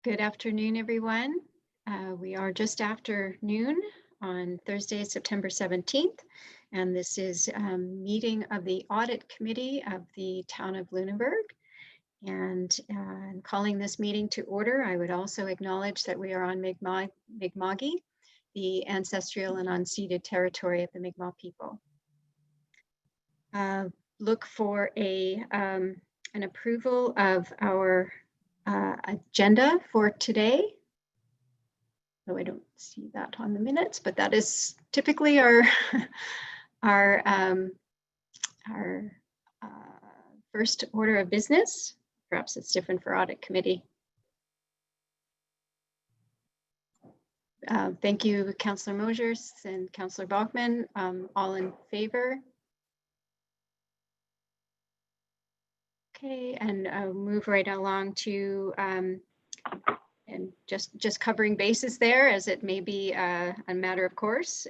Good afternoon, everyone. We are just after noon on Thursday, September 17th, and this is a meeting of the Audit Committee of the Town of Lunenburg. And calling this meeting to order, I would also acknowledge that we are on Mi'kma'ki, the ancestral and unceded territory of the Mi'kmaq people. Look for an approval of our agenda for today. So I don't see that on the minutes, but that is typically our first order of business. Perhaps it's different for Audit Committee. Thank you, Councillor Mosers and Councillor Bachman. All in favor? Okay, and I'll move right along to and just covering bases there, as it may be a matter of course,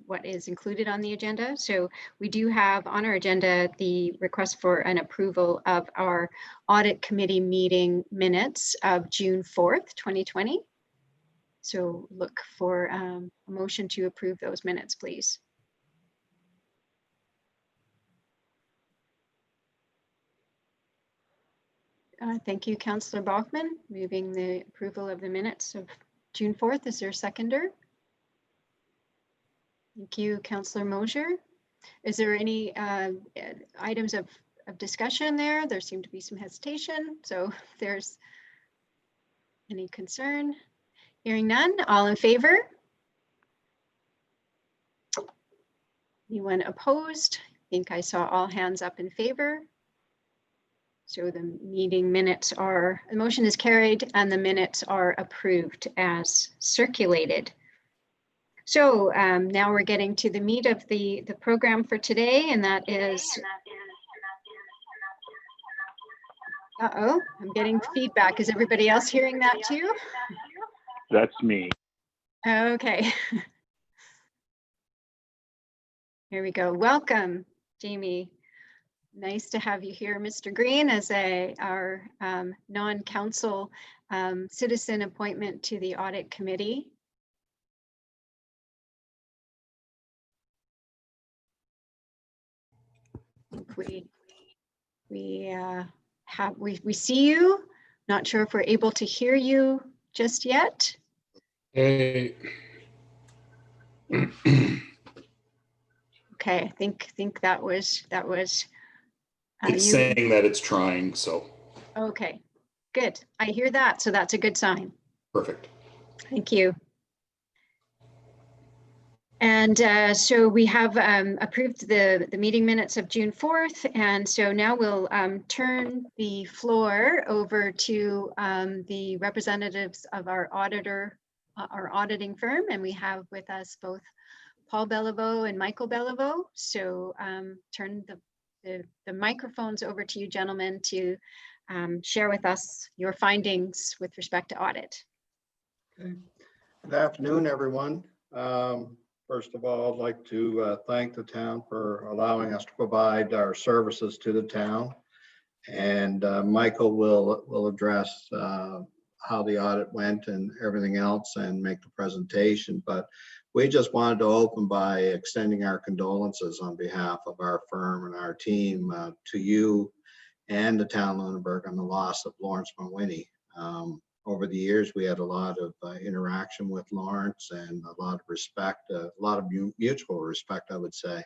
what is included on the agenda. So we do have on our agenda the request for an approval of our Audit Committee meeting minutes of June 4th, 2020. So look for a motion to approve those minutes, please. Thank you, Councillor Bachman. Moving the approval of the minutes of June 4th. Is there a seconder? Thank you, Councillor Mosier. Is there any items of discussion there? There seemed to be some hesitation. So if there's any concern, hearing none, all in favor? Anyone opposed? I think I saw all hands up in favor. So the meeting minutes the motion is carried and the minutes are approved as circulated. So now we're getting to the meat of the program for today, and that is, I'm getting feedback. Is everybody else hearing that too? That's me. Okay. Here we go. Welcome, Jamie. Nice to have you here, Mr. Green, as our non-council citizen appointment to the Audit Committee. We see you. Not sure if we're able to hear you just yet. Hey. Okay, I think that was. It's saying that it's trying, so. Okay, good. I hear that, so that's a good sign. Perfect. Thank you. And so we have approved the meeting minutes of June 4th. And so now we'll turn the floor over to the representatives of our auditing firm. And we have with us both Paul Beliveau and Michael Beliveau. So turn the microphones over to you, gentlemen, to share with us your findings with respect to audit. Okay. Good afternoon, everyone. First of all, I'd like to thank the town for allowing us to provide our services to the town. And Michael will address how the audit went and everything else and make the presentation. But we just wanted to open by extending our condolences on behalf of our firm and our team to you and the town of Lunenburg on the loss of Lawrence Mawhinney. Over the years, we had a lot of interaction with Lawrence and a lot of respect, a lot of mutual respect, I would say.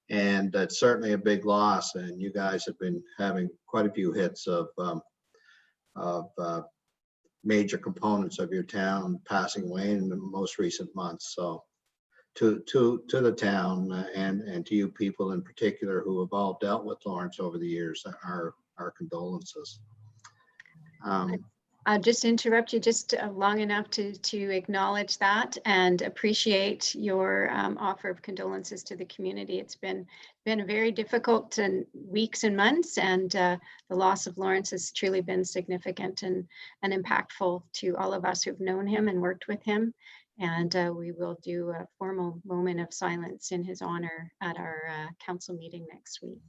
And that's certainly a big loss. And you guys have been having quite a few hits of major components of your town passing away in the most recent months. So to the town and to you people in particular who have all dealt with Lawrence over the years, our condolences. I'll just interrupt you just long enough to acknowledge that and appreciate your offer of condolences to the community. It's been very difficult weeks and months, and the loss of Lawrence has truly been significant and impactful to all of us who've known him and worked with him. And we will do a formal moment of silence in his honor at our council meeting next week.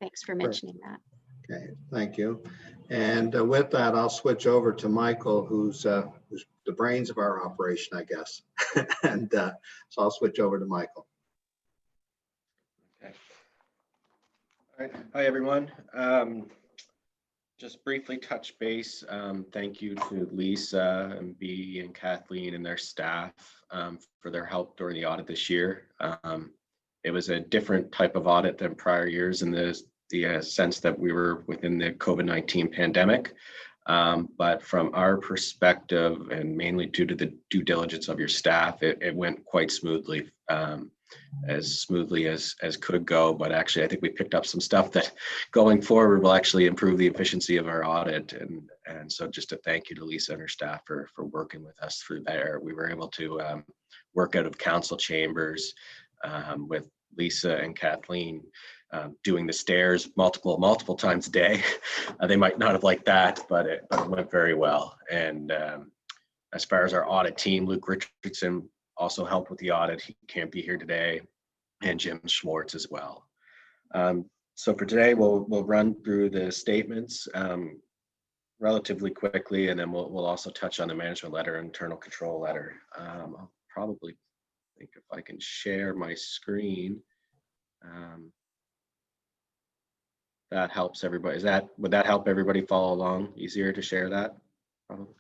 Thanks for mentioning that. Okay, thank you. And with that, I'll switch over to Michael, who's the brains of our operation, I guess. And so I'll switch over to Michael. Okay. All right. Hi, everyone. Just briefly touch base. Thank you to Lisa and Bea and Kathleen and their staff for their help during the audit this year. It was a different type of audit than prior years in the sense that we were within the COVID-19 pandemic. But from our perspective, and mainly due to the due diligence of your staff, it went quite smoothly, as smoothly as could go. But actually, I think we picked up some stuff that going forward will actually improve the efficiency of our audit. And so just a thank you to Lisa and her staff for working with us through there. We were able to work out of council chambers with Lisa and Kathleen doing the stairs multiple times a day. They might not have liked that, but it went very well. And as far as our audit team, Luke Richardson also helped with the audit. He can't be here today, and Jim Schwartz as well. So for today, we'll run through the statements relatively quickly, and then we'll also touch on the management letter and internal control letter. I'll probably think if I can share my screen. That helps everybody. Would that help everybody follow along? Easier to share that? Probably.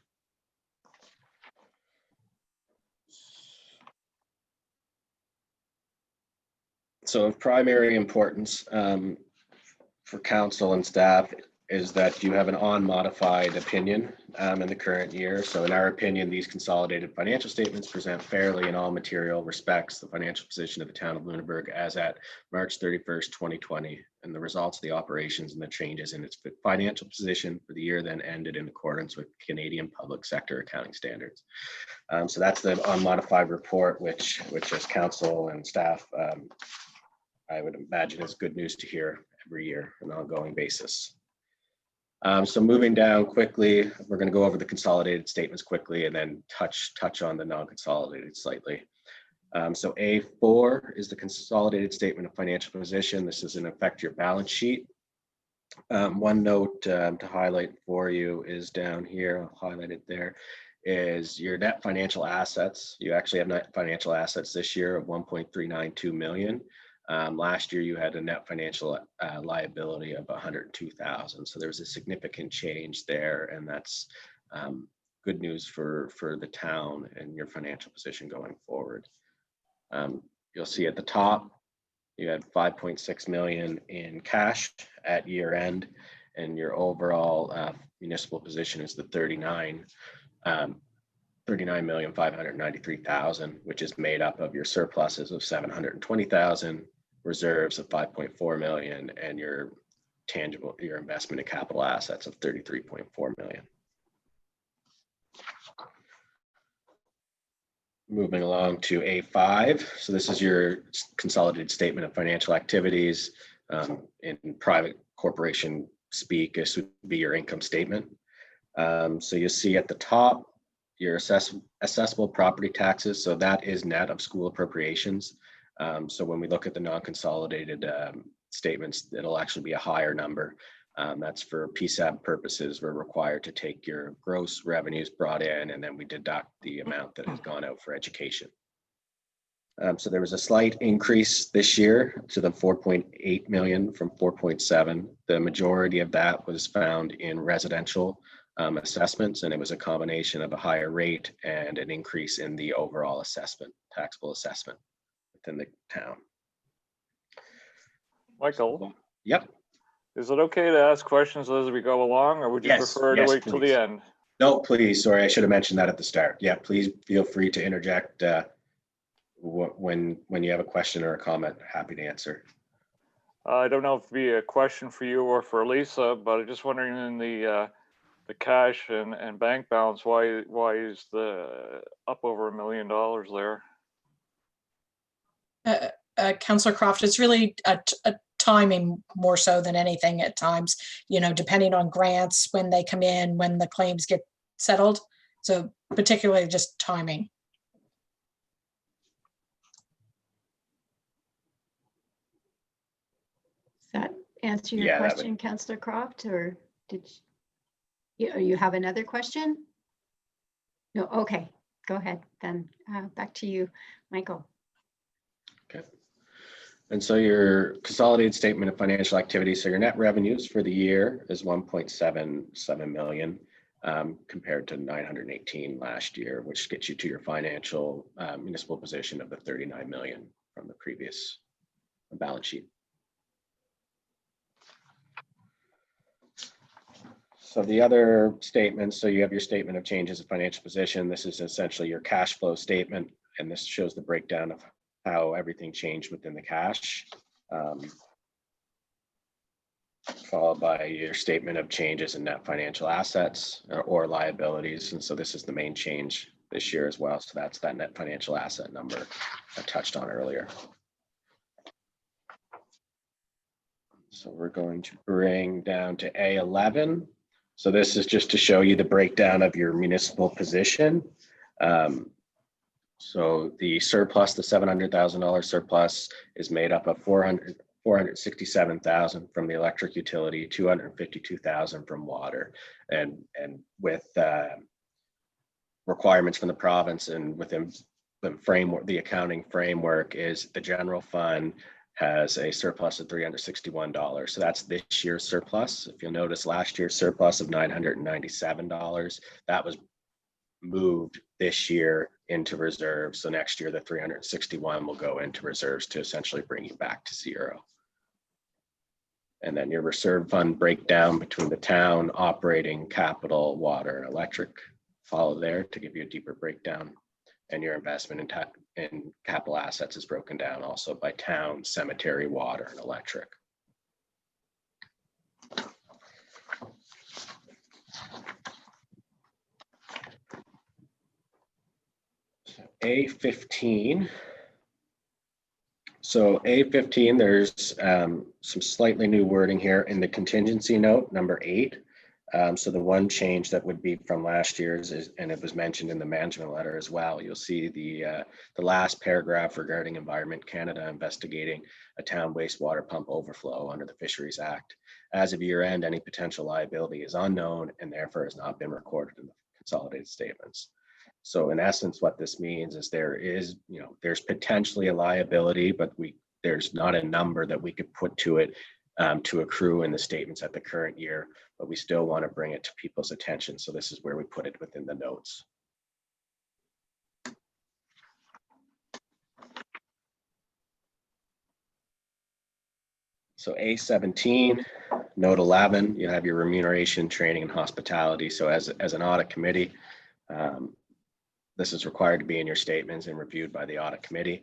So of primary importance for council and staff is that you have an unmodified opinion in the current year. So in our opinion, these consolidated financial statements present fairly in all material respects the financial position of the town of Lunenburg as at March 31st, 2020, and the results of the operations and the changes in its financial position for the year then ended in accordance with Canadian public sector accounting standards. So that's the unmodified report, which as council and staff, I would imagine is good news to hear every year on an ongoing basis. So moving down quickly, we're going to go over the consolidated statements quickly and then touch on the non-consolidated slightly. So A4 is the consolidated statement of financial position. This is in effect your balance sheet. One note to highlight for you is down here, I'll highlight it there, is your net financial assets. You actually have net financial assets this year of 1.392 million. Last year, you had a net financial liability of 102,000. So there's a significant change there, and that's good news for the town and your financial position going forward. You'll see at the top, you had 5.6 million in cash at year end, and your overall municipal position is the 39,593,000, which is made up of your surpluses of 720,000, reserves of 5.4 million, and your investment in capital assets of 33.4 million. Moving along to A5. So this is your consolidated statement of financial activities. In private corporation speak, this would be your income statement. So you see at the top, your assessable property taxes. So that is net of school appropriations. So when we look at the non-consolidated statements, it'll actually be a higher number. That's for PSAB purposes. We're required to take your gross revenues brought in, and then we deduct the amount that has gone out for education. So there was a slight increase this year to the 4.8 million from 4.7. The majority of that was found in residential assessments, and it was a combination of a higher rate and an increase in the overall assessment, taxable assessment within the town. Michael? Yep. Is it okay to ask questions as we go along, or would you prefer to wait till the end? No, please. Sorry, I should have mentioned that at the start. Yeah, please feel free to interject when you have a question or a comment. Happy to answer. I don't know if it'd be a question for you or for Lisa, but I'm just wondering in the cash and bank balance, why is the up over $1 million there? Councillor Croft, it's really a timing more so than anything at times, depending on grants, when they come in, when the claims get settled. So particularly just timing. answer your Yeah, that would- question, Councillor Croft, or you have another question? No, okay, go ahead then. Back to you, Michael. Okay. And so your consolidated statement of financial activity, so your net revenues for the year is 1.77 million compared to 918 last year, which gets you to your financial municipal position of the 39 million from the previous balance sheet. So the other statements, so you have your statement of changes of financial position. This is essentially your cash flow statement, and this shows the breakdown of how everything changed within the cash. Followed by your statement of changes in net financial assets or liabilities. And so this is the main change this year as well. So that's that net financial asset number I touched on earlier. So we're going to bring down to A11. So this is just to show you the breakdown of your municipal position. So the surplus, the $700,000 surplus is made up of 467,000 from the electric utility, 252,000 from water, and with requirements from the province and within the framework, the accounting framework is the general fund has a surplus of $361. So that's this year's surplus. If you'll notice last year's surplus of $997, that was moved this year into reserves. So next year, the 361 will go into reserves to essentially bring you back to zero. And then your reserve fund breakdown between the town, operating, capital, water, and electric follow there to give you a deeper breakdown. And your investment in capital assets is broken down also by town, cemetery, water, and electric. So A15. So A15, there's some slightly new wording here in the contingency note, number 8. So the one change that would be from last year's is, and it was mentioned in the management letter as well, you'll see the last paragraph regarding Environment Canada investigating a town wastewater pump overflow under the Fisheries Act. As of year end, any potential liability is unknown and therefore has not been recorded in the consolidated statements. So in essence, what this means is there is, there's potentially a liability, but there's not a number that we could put to it to accrue in the statements at the current year, but we still want to bring it to people's attention. So this is where we put it within the notes. So A17, note 11, you have your remuneration, training, and hospitality. So as an audit committee, this is required to be in your statements and reviewed by the audit committee.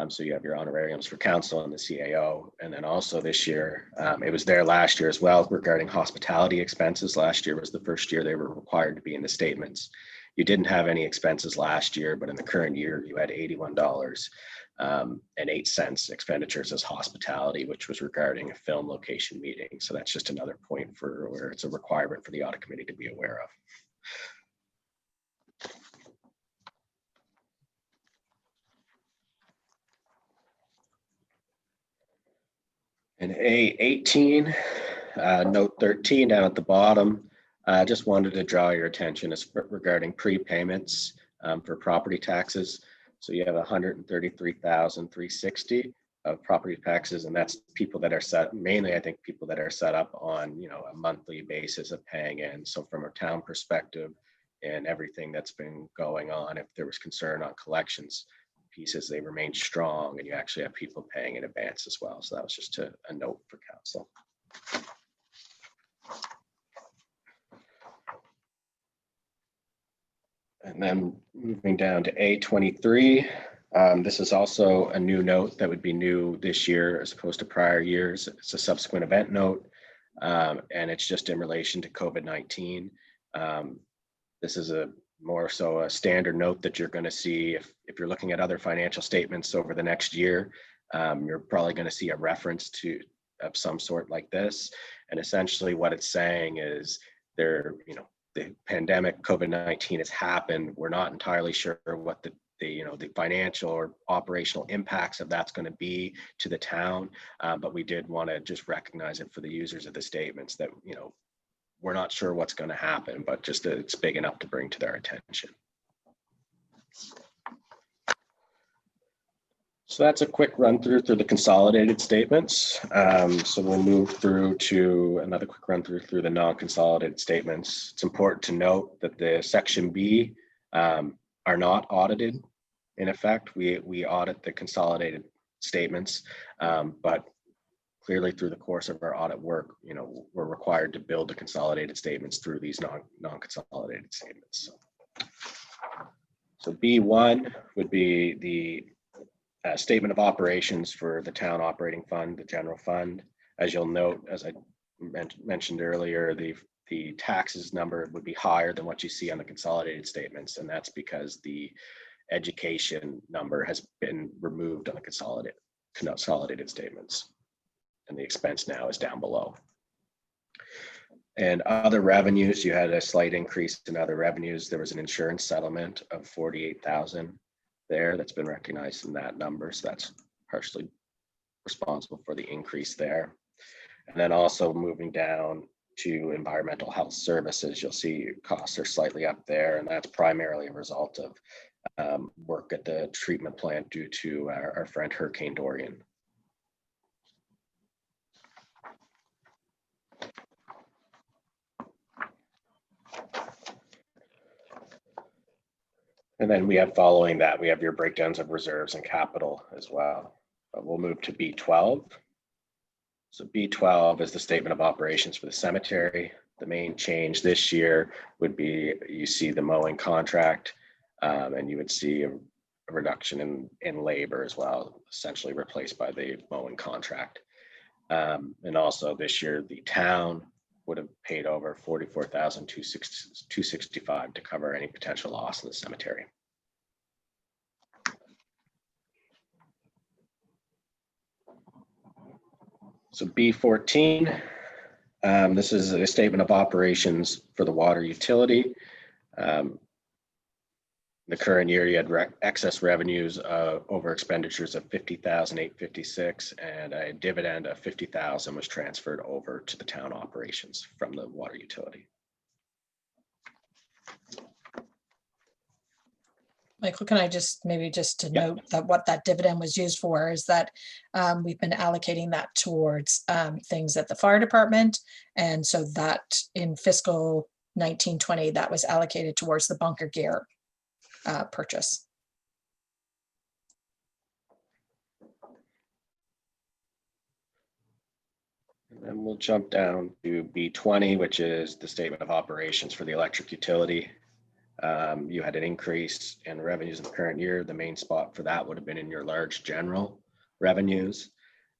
So you have your honorariums for council and the CAO. And then also this year, it was there last year as well regarding hospitality expenses. Last year was the first year they were required to be in the statements. You didn't have any expenses last year, but in the current year, you had $81.08 expenditures as hospitality, which was regarding a film location meeting. So that's just another point for where it's a requirement for the audit committee to be aware of. And A18, note 13 down at the bottom, I just wanted to draw your attention as regarding prepayments for property taxes. So you have 133,360 of property taxes, and that's people that are set, mainly I think people that are set up on a monthly basis of paying in. So from a town perspective and everything that's been going on, if there was concern on collections pieces, they remain strong, and you actually have people paying in advance as well. So that was just a note for council. And then moving down to A23, this is also a new note that would be new this year as opposed to prior years. It's a subsequent event note, and it's just in relation to COVID-19. This is more so a standard note that you're going to see if you're looking at other financial statements over the next year. You're probably going to see a reference to of some sort like this. And essentially what it's saying is the pandemic COVID-19 has happened. We're not entirely sure what the the financial or operational impacts of that's going to be to the town. But we did want to just recognize it for the users of the statements that, we're not sure what's going to happen, but just that it's big enough to bring to their attention. So that's a quick run through the consolidated statements. So we'll move through to another quick run through the non-consolidated statements. It's important to note that the Section B are not audited. In effect, we audit the consolidated statements, but clearly through the course of our audit work, we're required to build the consolidated statements through these non-consolidated statements. So B1 would be the statement of operations for the town operating fund, the general fund. As you'll note, as I mentioned earlier, the taxes number would be higher than what you see on the consolidated statements, and that's because the education number has been removed on the consolidated statements, and the expense now is down below. And other revenues, you had a slight increase in other revenues. There was an insurance settlement of 48,000 there that's been recognized in that number, so that's partially responsible for the increase there. And then also moving down to environmental health services, you'll see costs are slightly up there, and that's primarily a result of work at the treatment plant due to our friend Hurricane Dorian. And then we have, following that, we have your breakdowns of reserves and capital as well. But we'll move to B12. So B12 is the statement of operations for the cemetery. The main change this year would be, you see the mowing contract, and you would see a reduction in labor as well, essentially replaced by the mowing contract. And also this year, the town would have paid over $44,265 to cover any potential loss in the cemetery. So B14, this is a statement of operations for the water utility. The current year, you had excess revenues over expenditures of $50,856, and a dividend of $50,000 was transferred over to the town operations from the water utility. Michael, can I maybe to note that what that dividend was used for is that we've been allocating that towards things at the fire department. And so that in fiscal 1920, that was allocated towards the bunker gear purchase. And then we'll jump down to B20, which is the statement of operations for the electric utility. You had an increase in revenues in the current year. The main spot for that would have been in your large general revenues,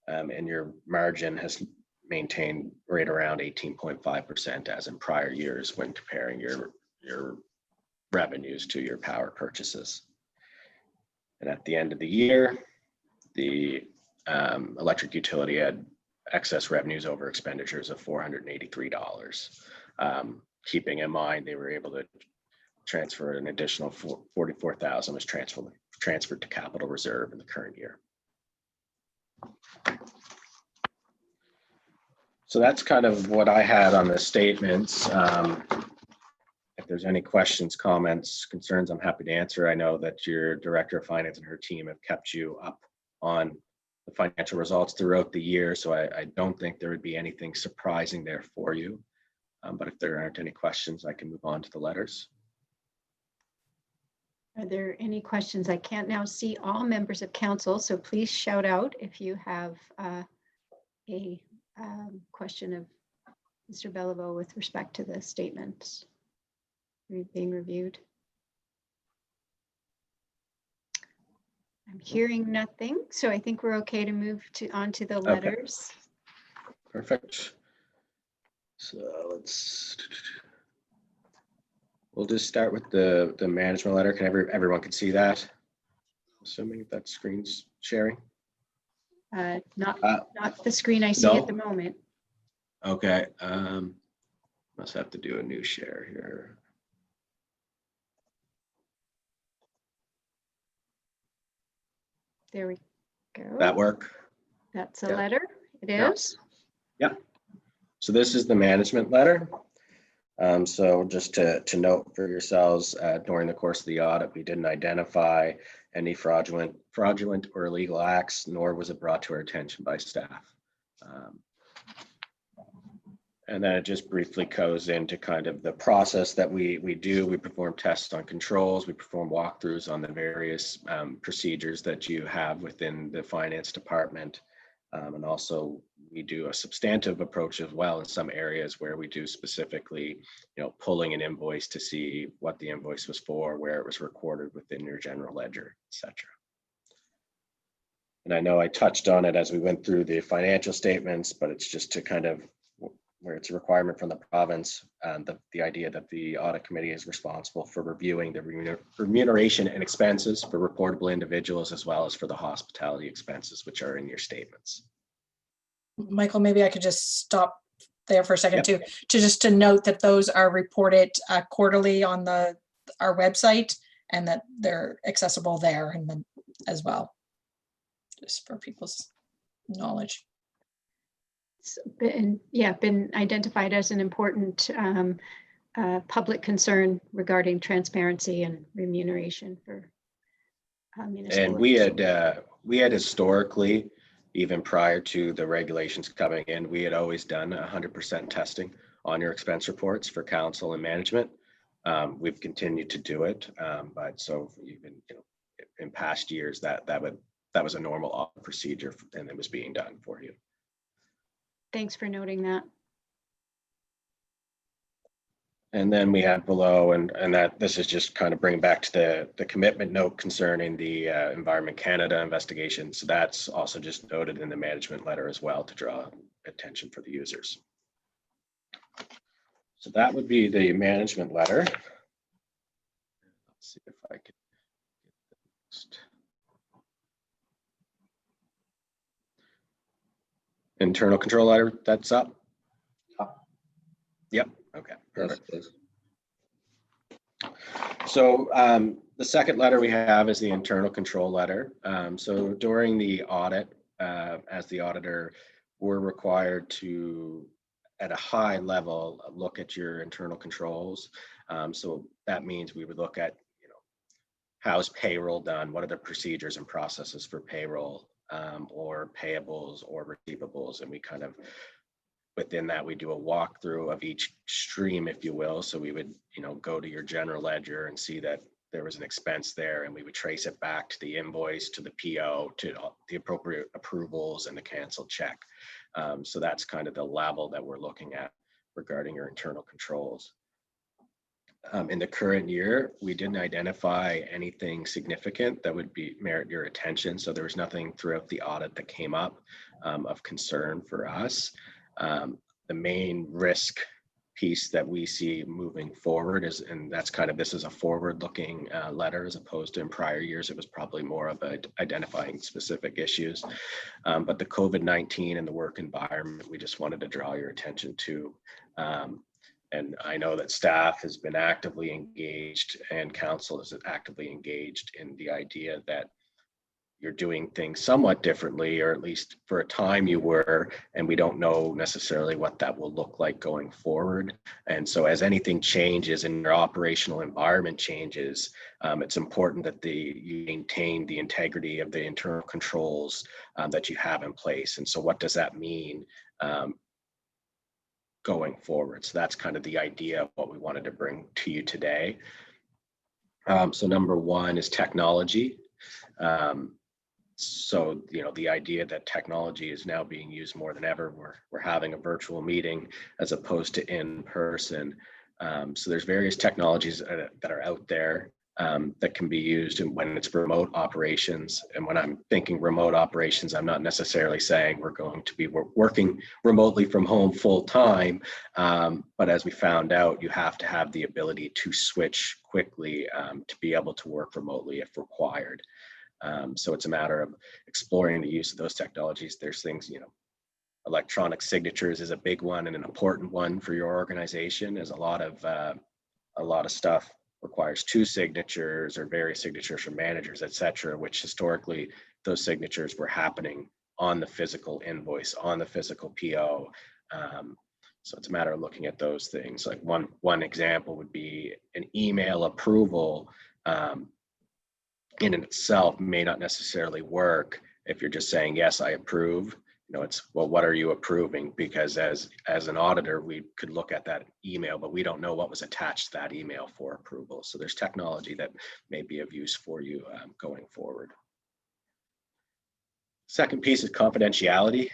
and your margin has maintained right around 18.5% as in prior years when comparing your revenues to your power purchases. And at the end of the year, the electric utility had excess revenues over expenditures of $483. Keeping in mind they were able to transfer an additional $44,000 was transferred to capital reserve in the current year. So that's kind of what I had on the statements. If there's any questions, comments, concerns, I'm happy to answer. I know that your director of finance and her team have kept you up on the financial results throughout the year, so I don't think there would be anything surprising there for you. But if there aren't any questions, I can move on to the letters. Are there any questions? I can't now see all members of council, so please shout out if you have a question of Mr. Beliveau with respect to the statements being reviewed. I'm hearing nothing, so I think we're okay to move on to the letters. Okay. Perfect. So we'll just start with the management letter. Can everyone can see that? Assuming that screen's sharing. Not the screen I see no? at the moment. Okay. Must have to do a new share here. There we go. That work? That's a Yeah. letter. It Yeah. is. So this is the management letter. So just to note for yourselves, during the course of the audit, we didn't identify any fraudulent or illegal acts, nor was it brought to our attention by staff. And then it just briefly goes into kind of the process that we do. We perform tests on controls. We perform walkthroughs on the various procedures that you have within the finance department. And also we do a substantive approach as well in some areas where we do specifically, pulling an invoice to see what the invoice was for, where it was recorded within your general ledger, etc. And I know I touched on it as we went through the financial statements, but it's just to kind of where it's a requirement from the province, the idea that the audit committee is responsible for reviewing the remuneration and expenses for reportable individuals, as well as for the hospitality expenses, which are in your statements. Michael, maybe I could just stop there for a second Yep. to note that those are reported quarterly on our website, and that they're accessible there and then as well, just for people's knowledge. It's been identified as an important public concern regarding transparency and remuneration for municipal. And we had historically, even prior to the regulations coming in, we had always done 100% testing on your expense reports for council and management. We've continued to do it, but so even in past years that was a normal audit procedure, and it was being done for you. Thanks for noting that. And then we have below, and that this is just kind of bring back to the commitment note concerning the Environment Canada investigation. So that's also just noted in the management letter as well to draw attention for the users. So that would be the management letter. Let's see if I can get the next. Internal control letter, that's up. Yep. Okay, perfect. So the second letter we have is the internal control letter. So during the audit, as the auditor, we're required to, at a high level, look at your internal controls. So that means we would look at, how's payroll done? What are the procedures and processes for payroll, or payables or receivables? And we kind of, within that, we do a walkthrough of each stream, if you will. So we would, go to your general ledger and see that there was an expense there, and we would trace it back to the invoice, to the PO, to the appropriate approvals and the canceled check. So that's kind of the level that we're looking at regarding your internal controls. In the current year, we didn't identify anything significant that would merit your attention. So there was nothing throughout the audit that came up of concern for us. The main risk piece that we see moving forward is, and that's kind of, this is a forward-looking letter, as opposed to in prior years, it was probably more of identifying specific issues. But the COVID-19 and the work environment, we just wanted to draw your attention to. And I know that staff has been actively engaged, and council is actively engaged in the idea that you're doing things somewhat differently, or at least for a time you were, and we don't know necessarily what that will look like going forward. And so as anything changes and your operational environment changes, it's important that you maintain the integrity of the internal controls that you have in place. And so what does that mean going forward? So that's kind of the idea of what we wanted to bring to you today. So number one is technology. So, the idea that technology is now being used more than ever. We're having a virtual meeting as opposed to in person. So there's various technologies that are out there that can be used when it's remote operations. And when I'm thinking remote operations, I'm not necessarily saying we're going to be working remotely from home full time. But as we found out, you have to have the ability to switch quickly to be able to work remotely if required. So it's a matter of exploring the use of those technologies. There's things, electronic signatures is a big one and an important one for your organization. There's a lot of stuff requires 2 signatures or various signatures from managers, et cetera, which historically those signatures were happening on the physical invoice, on the physical PO. So it's a matter of looking at those things. Like one example would be an email approval in itself may not necessarily work if you're just saying, yes, I approve. You know, it's, well, what are you approving? Because as an auditor, we could look at that email, but we don't know what was attached to that email for approval. So there's technology that may be of use for you going forward. Second piece is confidentiality.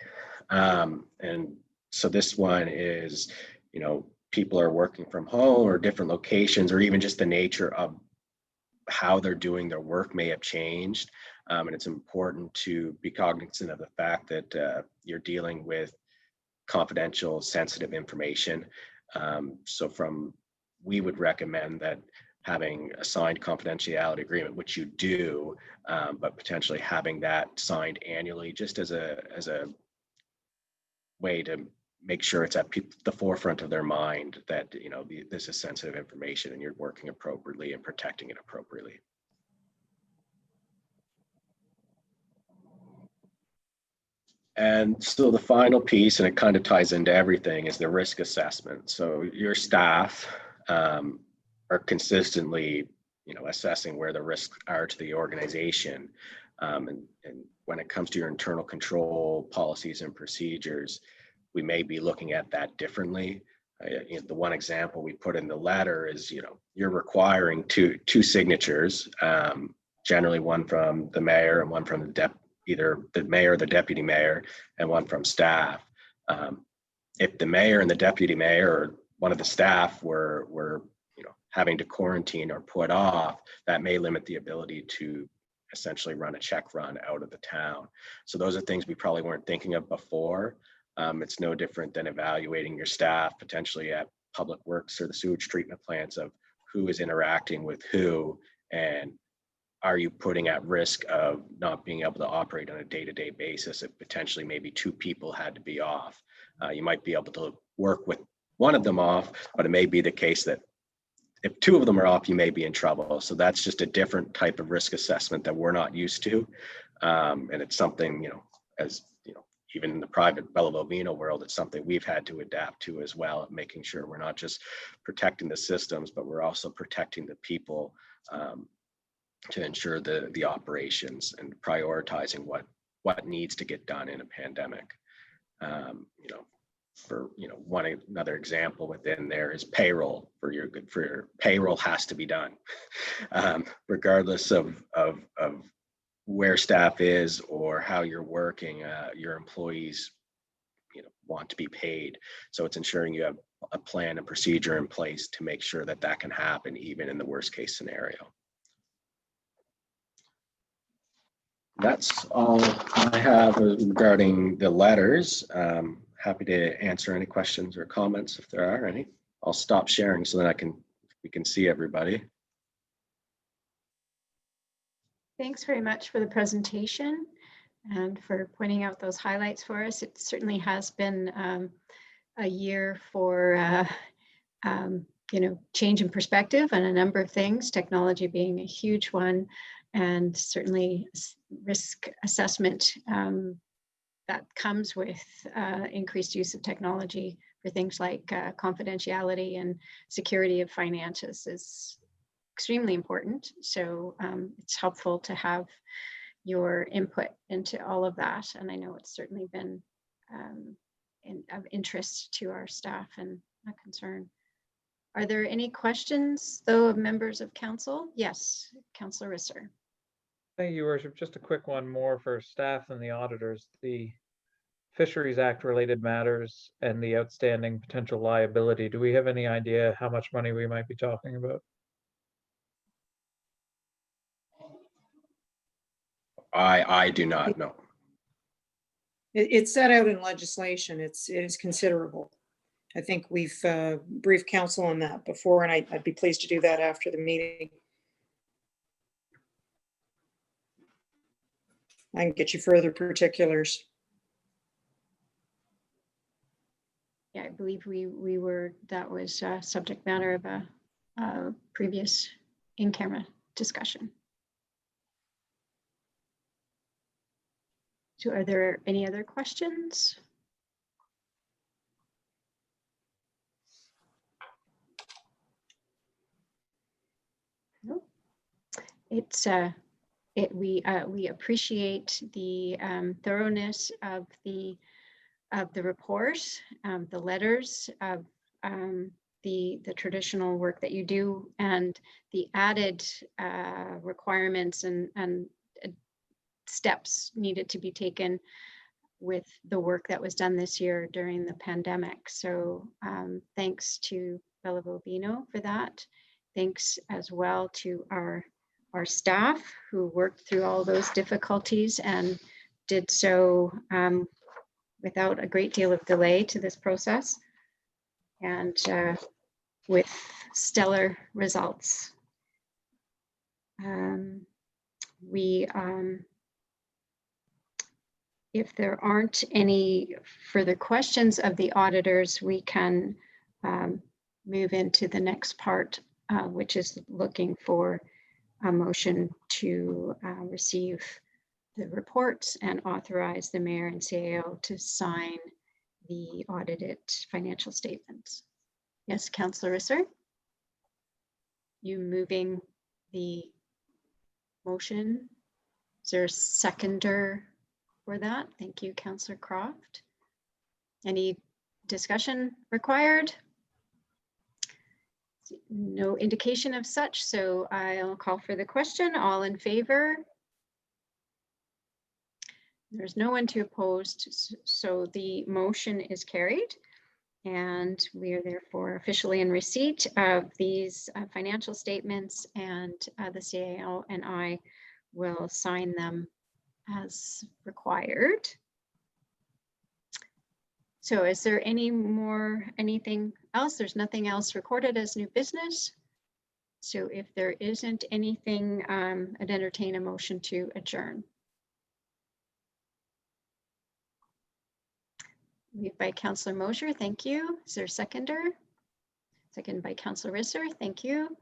And so this one is, you know, people are working from home or different locations, or even just the nature of how they're doing their work may have changed. And it's important to be cognizant of the fact that you're dealing with confidential, sensitive information. So we would recommend that having a signed confidentiality agreement, which you do, but potentially having that signed annually, just as a way to make sure it's at the forefront of their mind that, you know, this is sensitive information and you're working appropriately and protecting it appropriately. And so the final piece, and it kind of ties into everything, is the risk assessment. So your staff are consistently, you know, assessing where the risks are to the organization. And when it comes to your internal control policies and procedures, we may be looking at that differently. The one example we put in the letter is, you know, you're requiring two signatures, generally one from the mayor and one from either the mayor or the deputy mayor, and one from staff. If the mayor and the deputy mayor or one of the staff were you know, having to quarantine or put off, that may limit the ability to essentially run a check run out of the town. So those are things we probably weren't thinking of before. It's no different than evaluating your staff potentially at public works or the sewage treatment plants of who is interacting with who, and are you putting at risk of not being able to operate on a day-to-day basis if potentially maybe two people had to be off. You might be able to work with one of them off, but it may be the case that if two of them are off, you may be in trouble. So that's just a different type of risk assessment that we're not used to. And it's something, you know, as you know, even in the private Bella Bovino world, it's something we've had to adapt to as well, making sure we're not just protecting the systems, but we're also protecting the people to ensure the operations and prioritizing what needs to get done in a pandemic. You know, for, you know, another example within there is payroll. For your payroll has to be done, regardless of where staff is or how you're working. Your employees, you know, want to be paid, so it's ensuring you have a plan and procedure in place to make sure that that can happen even in the worst case scenario. That's all I have regarding the letters. Happy to answer any questions or comments if there are any. I'll stop sharing so that we can see everybody. Thanks very much for the presentation and for pointing out those highlights for us. It certainly has been a year for you know, change in perspective on a number of things, technology being a huge one, and certainly risk assessment that comes with increased use of technology for things like confidentiality and security of finances is extremely important. So it's helpful to have your input into all of that. And I know it's certainly been of interest to our staff and a concern. Are there any questions, though, of members of council? Yes, Councillor Risser. Thank you, Worship. Just a quick one more for staff and the auditors. The Fisheries Act related matters and the outstanding potential liability. Do we have any idea how much money we might be talking about? I do not know. It's set out in legislation. It is considerable. I think we've briefed council on that before, and I'd be pleased to do that after the meeting. I can get you further particulars. Yeah, I believe that was subject matter of a previous in-camera discussion. So are there any other questions? No. We appreciate the thoroughness of the report, the letters of the traditional work that you do, and the added requirements and steps needed to be taken with the work that was done this year during the pandemic. So thanks to Bella Bobino for that. Thanks as well to our staff who worked through all those difficulties and did so without a great deal of delay to this process, and with stellar results. If there aren't any further questions of the auditors, we can move into the next part, which is looking for a motion to receive the reports and authorize the mayor and CAO to sign the audited financial statements. Yes, Councillor Risser? You moving the motion? Is there a seconder for that? Thank you, Councillor Croft. Any discussion required? No indication of such, so I'll call for the question. All in favor? There's no one to oppose, so the motion is carried, and we are therefore officially in receipt of these financial statements, and the CAO and I will sign them as required. So is there anything else? There's nothing else recorded as new business. So if there isn't anything, I'd entertain a motion to adjourn. Moved by Councillor Mosher, thank you. Is there a seconder? Second by Councillor Risser, thank you.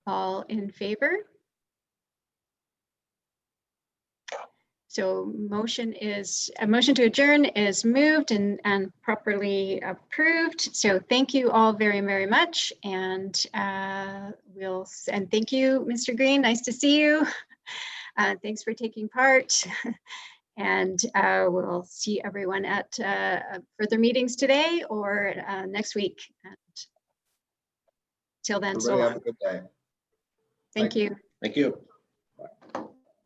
All in favor? So a motion to adjourn is moved and properly approved. So thank you all very, very much. And thank you, Mr. Green, nice to see you. Thanks for taking part. And we'll see everyone at further meetings today or next week. And till then, so Everybody long. have a good day. Thank you. Thank you.